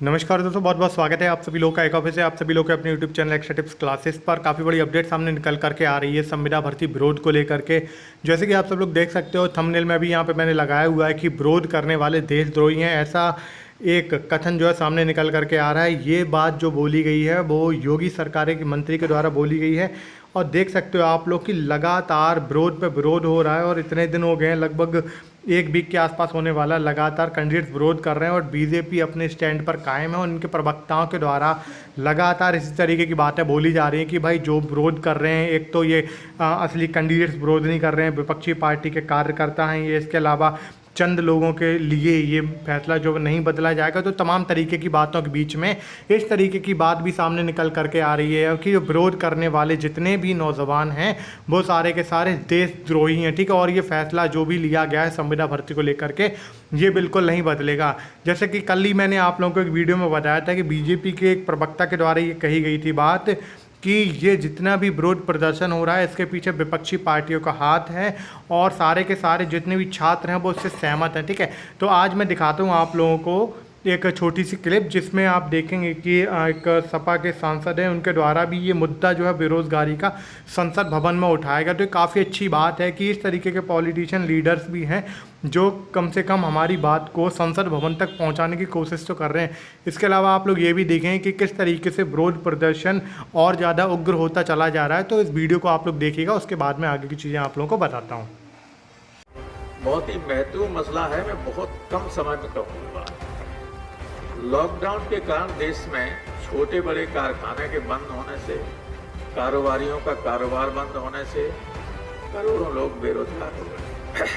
नमस्कार दोस्तों, बहुत बहुत स्वागत है आप सभी लोग का एक ऑफिस है। आप सभी लोग के अपने YouTube channel extra tips classes पर काफ़ी बड़ी अपडेट सामने निकल करके आ रही है संविदा भर्ती विरोध को लेकर के। जैसे कि आप सब लोग देख सकते हो थंबनेल में भी यहाँ पे मैंने लगाया हुआ है कि विरोध करने वाले देशद्रोही हैं, ऐसा एक कथन जो है सामने निकल करके आ रहा है। ये बात जो बोली गई है वो योगी सरकार के मंत्री के द्वारा बोली गई है और देख सकते हो आप लोग कि लगातार विरोध पे विरोध हो रहा है और इतने दिन हो गए हैं, लगभग एक वीक के आसपास होने वाला। लगातार कैंडिडेट्स विरोध कर रहे हैं और बीजेपी अपने स्टैंड पर कायम है और उनके प्रवक्ताओं के द्वारा लगातार इसी तरीके की बातें बोली जा रही हैं कि भाई जो विरोध कर रहे हैं, एक तो ये असली कैंडिडेट्स विरोध नहीं कर रहे हैं, विपक्षी पार्टी के कार्यकर्ता हैं ये, इसके अलावा चंद लोगों के लिए ये फैसला जो नहीं बदला जाएगा। तो तमाम तरीके की बातों के बीच में इस तरीके की बात भी सामने निकल करके आ रही है कि जो विरोध करने वाले जितने भी नौजवान हैं वो सारे के सारे देशद्रोही हैं, ठीक है। और ये फैसला जो भी लिया गया है संविदा भर्ती को लेकर के ये बिल्कुल नहीं बदलेगा। जैसे कि कल ही मैंने आप लोगों को एक वीडियो में बताया था कि बीजेपी के एक प्रवक्ता के द्वारा ये कही गई थी बात कि ये जितना भी विरोध प्रदर्शन हो रहा है इसके पीछे विपक्षी पार्टियों का हाथ है और सारे के सारे जितने भी छात्र हैं वो उससे सहमत हैं, ठीक है। तो आज मैं दिखाता हूँ आप लोगों को एक छोटी सी क्लिप जिसमें आप देखेंगे कि एक सपा के सांसद हैं, उनके द्वारा भी ये मुद्दा जो है बेरोज़गारी का संसद भवन में उठाएगा। तो ये काफ़ी अच्छी बात है कि इस तरीके के पॉलिटिशियन लीडर्स भी हैं जो कम से कम हमारी बात को संसद भवन तक पहुंचाने की कोशिश तो कर रहे हैं। इसके अलावा आप लोग ये भी देखें कि किस तरीके से विरोध प्रदर्शन और ज़्यादा उग्र होता चला जा रहा है। तो इस वीडियो को आप लोग देखिएगा, उसके बाद में आगे की चीज़ें आप लोगों को बताता हूँ। बहुत ही महत्वपूर्ण मसला है, मैं बहुत कम समय में कहूँगा। लॉकडाउन के कारण देश में छोटे बड़े कारखाने के बंद होने से, कारोबारियों का कारोबार बंद होने से करोड़ों लोग बेरोजगार हो गए,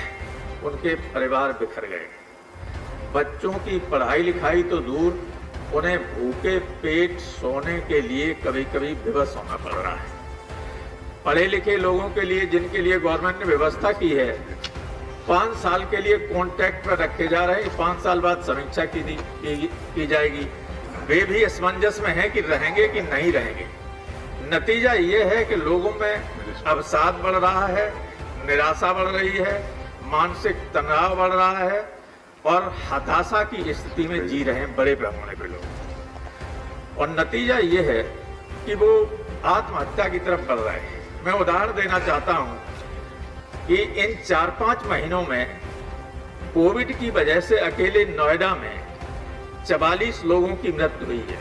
उनके परिवार बिखर गए। बच्चों की पढ़ाई लिखाई तो दूर, उन्हें भूखे पेट सोने के लिए कभी कभी विवश होना पड़ रहा है। पढ़े लिखे लोगों के लिए, जिनके लिए गवर्नमेंट ने व्यवस्था की है 5 साल के लिए कॉन्ट्रैक्ट पर रखे जा रहे हैं, 5 साल बाद समीक्षा की जाएगी। वे भी असमंजस में हैं कि रहेंगे कि नहीं रहेंगे। नतीजा ये है कि लोगों में अवसाद बढ़ रहा है, निराशा बढ़ रही है, मानसिक तनाव बढ़ रहा है और हताशा की स्थिति में जी रहे हैं बड़े पैमाने पे लोग। और नतीजा ये है कि वो आत्महत्या की तरफ बढ़ रहे हैं। मैं उदाहरण देना चाहता हूँ कि इन 4-5 महीनों में कोविड की वजह से अकेले नोएडा में 44 लोगों की मृत्यु हुई है,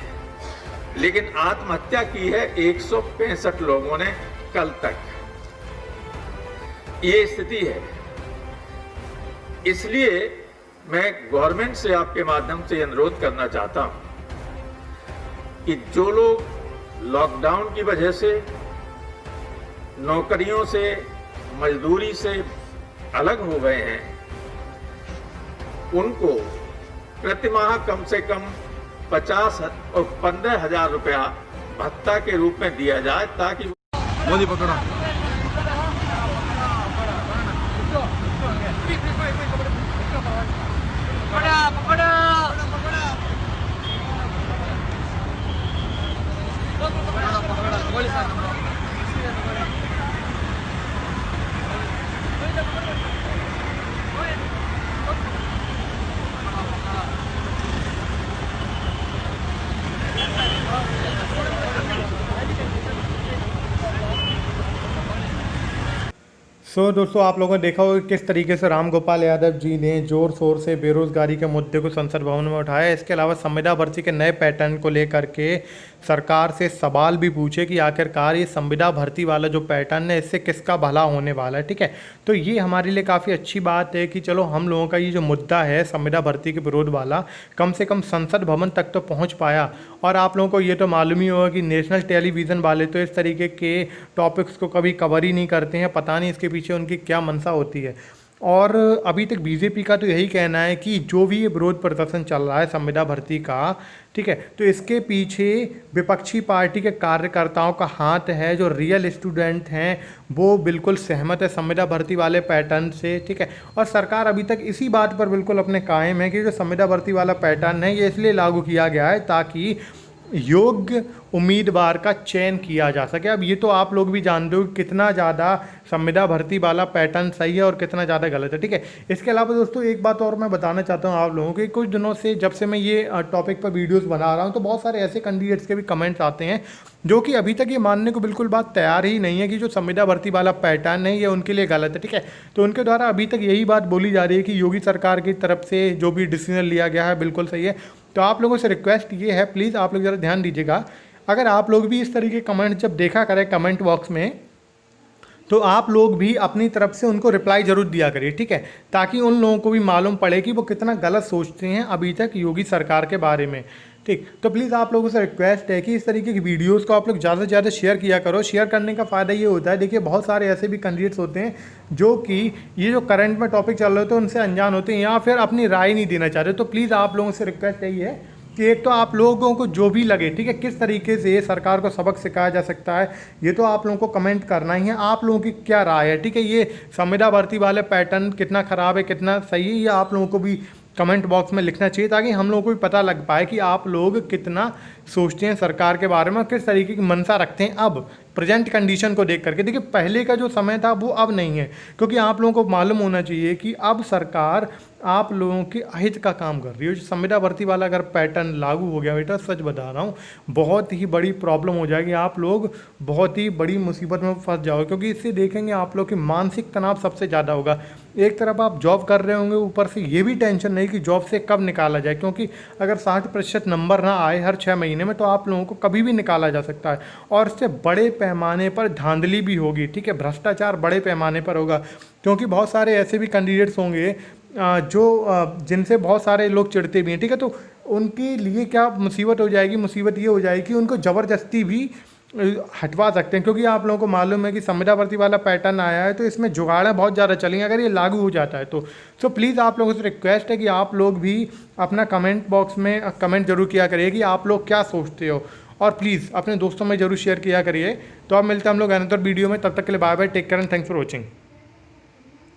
लेकिन आत्महत्या की है 165 लोगों ने कल तक। ये स्थिति है। इसलिए मैं गवर्नमेंट से आपके माध्यम से अनुरोध करना चाहता हूं कि जो लोग लॉकडाउन की वजह से नौकरियों से, मजदूरी से अलग हो गए हैं, उनको प्रतिमाह कम से कम 50 और 15,000 रुपया भत्ता के रूप में दिया जाए ताकि मोदी पकड़ो। दोस्तों आप लोगों ने देखा होगा किस तरीके से राम गोपाल यादव जी ने जोर शोर से बेरोजगारी के मुद्दे को संसद भवन में उठाया। इसके अलावा संविदा भर्ती के नए पैटर्न को लेकर के सरकार से सवाल भी पूछे कि आखिरकार ये संविदा भर्ती वाला जो पैटर्न है इससे किसका भला होने वाला है, ठीक है। तो ये हमारे लिए काफ़ी अच्छी बात है कि चलो हम लोगों का ये जो मुद्दा है संविदा भर्ती के विरोध वाला कम से कम संसद भवन तक तो पहुँच पाया। और आप लोगों को ये तो मालूम ही होगा कि नेशनल टेलीविज़न वाले तो इस तरीके के टॉपिक्स को कभी कवर ही नहीं करते हैं, पता नहीं इसके पीछे उनकी क्या मंशा होती है। और अभी तक बीजेपी का तो यही कहना है कि जो भी ये विरोध प्रदर्शन चल रहा है संविदा भर्ती का, ठीक है, तो इसके पीछे विपक्षी पार्टी के कार्यकर्ताओं का हाथ है। जो रियल स्टूडेंट हैं वो बिल्कुल सहमत है संविदा भर्ती वाले पैटर्न से, ठीक है। और सरकार अभी तक इसी बात पर बिल्कुल अपने कायम है कि जो संविदा भर्ती वाला पैटर्न है ये इसलिए लागू किया गया है ताकि योग्य उम्मीदवार का चयन किया जा सके। अब ये तो आप लोग भी जानते हो कि कितना ज़्यादा संविदा भर्ती वाला पैटर्न सही है और कितना ज़्यादा गलत है, ठीक है। इसके अलावा दोस्तों एक बात और मैं बताना चाहता हूँ आप लोगों को, कुछ दिनों से जब से मैं ये टॉपिक पर वीडियोस बना रहा हूँ तो बहुत सारे ऐसे कैंडिडेट्स के भी कमेंट्स आते हैं जो कि अभी तक ये मानने को बिल्कुल बात तैयार ही नहीं है कि जो संविदा भर्ती वाला पैटर्न है ये उनके लिए गलत है, ठीक है। तो उनके द्वारा अभी तक यही बात बोली जा रही है कि योगी सरकार की तरफ से जो भी डिसीजन लिया गया है बिल्कुल सही है। तो आप लोगों से रिक्वेस्ट ये है, प्लीज़ आप लोग ज़रा ध्यान दीजिएगा, अगर आप लोग भी इस तरीके के कमेंट जब देखा करें कमेंट बॉक्स में तो आप लोग भी अपनी तरफ से उनको रिप्लाई ज़रूर दिया करिए, ठीक है, ताकि उन लोगों को भी मालूम पड़े कि वो कितना गलत सोचते हैं अभी तक योगी सरकार के बारे में, ठीक। तो प्लीज़ आप लोगों से रिक्वेस्ट है कि इस तरीके की वीडियोस को आप लोग ज़्यादा से ज़्यादा शेयर किया करो। शेयर करने का फ़ायदा ये होता है, देखिए बहुत सारे ऐसे भी कैंडिडेट्स होते हैं जो कि ये जो करंट में टॉपिक चल रहे होते हैं उनसे अनजान होते हैं या फिर अपनी राय नहीं देना चाहते। तो प्लीज़ आप लोगों से रिक्वेस्ट यही है कि एक तो आप लोगों को जो भी लगे, ठीक है, किस तरीके से सरकार को सबक सिखाया जा सकता है ये तो आप लोगों को कमेंट करना ही है। आप लोगों की क्या राय है, ठीक है, ये संविदा भर्ती वाले पैटर्न कितना ख़राब है कितना सही है, ये आप लोगों को भी कमेंट बॉक्स में लिखना चाहिए ताकि हम लोगों को भी पता लग पाए कि आप लोग कितना सोचते हैं सरकार के बारे में, किस तरीके की मंशा रखते हैं अब प्रेजेंट कंडीशन को देख करके। देखिए पहले का जो समय था वो अब नहीं है, क्योंकि आप लोगों को मालूम होना चाहिए कि अब सरकार आप लोगों के अहित का काम कर रही है। संविदा भर्ती वाला अगर पैटर्न लागू हो गया बेटा, सच बता रहा हूँ बहुत ही बड़ी प्रॉब्लम हो जाएगी, आप लोग बहुत ही बड़ी मुसीबत में फंस जाओगे, क्योंकि इससे देखेंगे आप लोग की मानसिक तनाव सबसे ज़्यादा होगा। एक तरफ आप जॉब कर रहे होंगे, ऊपर से ये भी टेंशन नहीं कि जॉब से कब निकाला जाए, क्योंकि अगर 60% नंबर ना आए हर 6 महीने में तो आप लोगों को कभी भी निकाला जा सकता है और इससे बड़े पैमाने पर धांधली भी होगी, ठीक है, भ्रष्टाचार बड़े पैमाने पर होगा। क्योंकि बहुत सारे ऐसे भी कैंडिडेट्स होंगे जो जिनसे बहुत सारे लोग चिढ़ते भी हैं, ठीक है, तो उनके लिए क्या मुसीबत हो जाएगी, मुसीबत ये हो जाएगी कि उनको ज़बरदस्ती भी हटवा सकते हैं। क्योंकि आप लोगों को मालूम है कि संविदा भर्ती वाला पैटर्न आया है तो इसमें जुगाड़ें बहुत ज़्यादा चलेंगी अगर ये लागू हो जाता है तो। सो प्लीज़ आप लोगों से रिक्वेस्ट है कि आप लोग भी अपना कमेंट बॉक्स में कमेंट जरूर किया करिए कि आप लोग क्या सोचते हो, और प्लीज़ अपने दोस्तों में जरूर शेयर किया करिए। तो अब मिलते हैं हम लोग अनदर वीडियो में, तब तक के लिए bye bye, take care and thanks for watching.